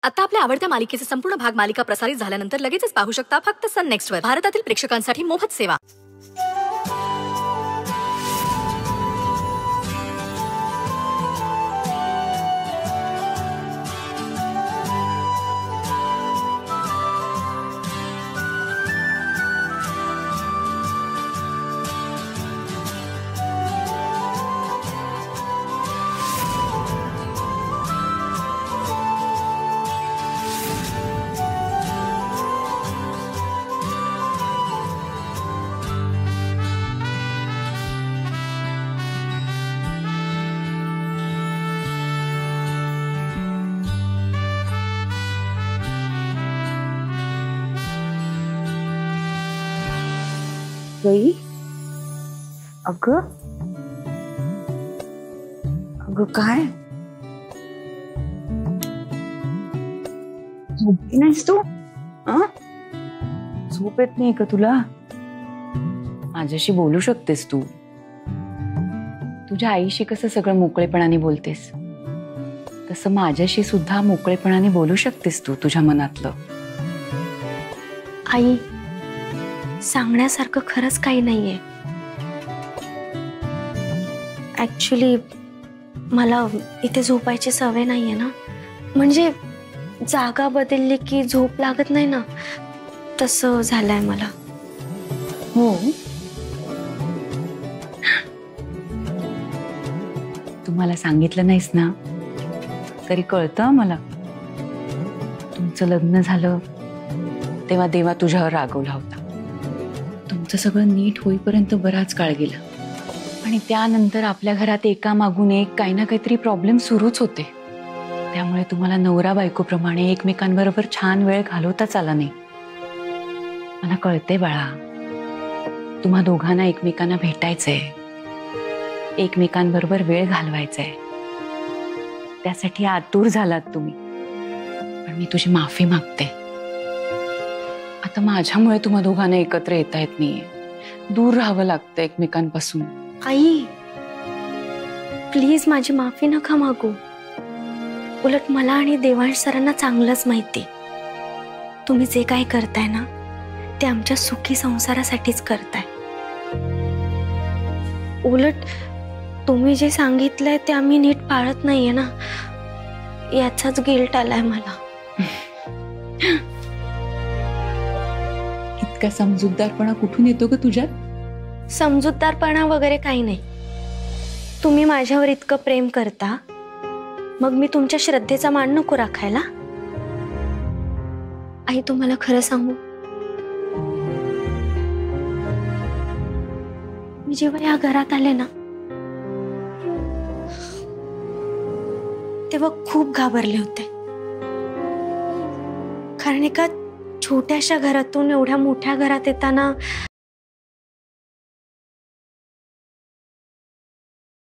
आता आपल्या आवडत्या मालिकेचे संपूर्ण भाग मालिका प्रसारित झाल्यानंतर लगेचच पाहू शकता फक्त सन नेक्स्ट वर. भारतातील प्रेक्षकांसाठी मोफत सेवा. गई अगं अगं काय झोपली नाहीस तू? झोप येत नाही का तुला? माझ्याशी बोलू शकतेस तू. तुझ्या आईशी कसं सगळं मोकळेपणाने बोलतेस तसं माझ्याशी सुद्धा मोकळेपणाने बोलू शकतेस तू तुझ्या मनातलं. आई, सांगण्यासारखं खरंच काही नाहीये. ऍक्च्युली मला इथे झोपायची सवय नाहीये ना, म्हणजे जागा बदलली की झोप लागत नाही ना, तसं झालंय मला. हो, तू मला सांगितलं नाहीस ना तरी कळतं मला. तुमचं लग्न झालं तेव्हा देवा तुझ्यावर रागवला होता. तुमचं सगळं नीट होईपर्यंत बराच काळ गेला आणि त्यानंतर आपल्या घरात एकामागून एक काही ना काहीतरी प्रॉब्लेम सुरूच होते. त्यामुळे तुम्हाला नवरा बायकोप्रमाणे एकमेकांबरोबर छान वेळ घालवताच आला नाही. मला कळते बाळा, तुम्हा दोघांना एकमेकांना भेटायचंय, एकमेकांबरोबर वेळ घालवायचाय, त्यासाठी आतुर झालात तुम्ही. पण मी तुझी माफी मागते. आता माझ्यामुळे तुम्हा दोघांना एकत्र येता येत नाहीये, दूर राहावं लागतं एकमेकांपासून. आई, प्लीज माझी माफी नका मागू. उलट मला आणि देवांश सरांना चांगलंच माहिती, तुम्ही जे काय करताय ना ते आमच्या सुखी संसारासाठीच करताय. उलट तुम्ही जे सांगितलंय ते आम्ही नीट पाळत नाहीये ना, याचाच गिल्ट आलाय मला. इतका समजूतदारपणा कुठून येतो ग तुझ्यात? समजूतदारपणा वगैरे काही नाही. तुम्ही माझ्यावर इतकं प्रेम करता, मग मी तुमच्या श्रद्धेचा मान नको राखायला? आई, तुम्हाला खरं सांगू, मी जेव्हा या घरात आले ना तेव्हा खूप घाबरले होते. कारण एका छोट्याशा घरातून एवढ्या मोठ्या घरात येताना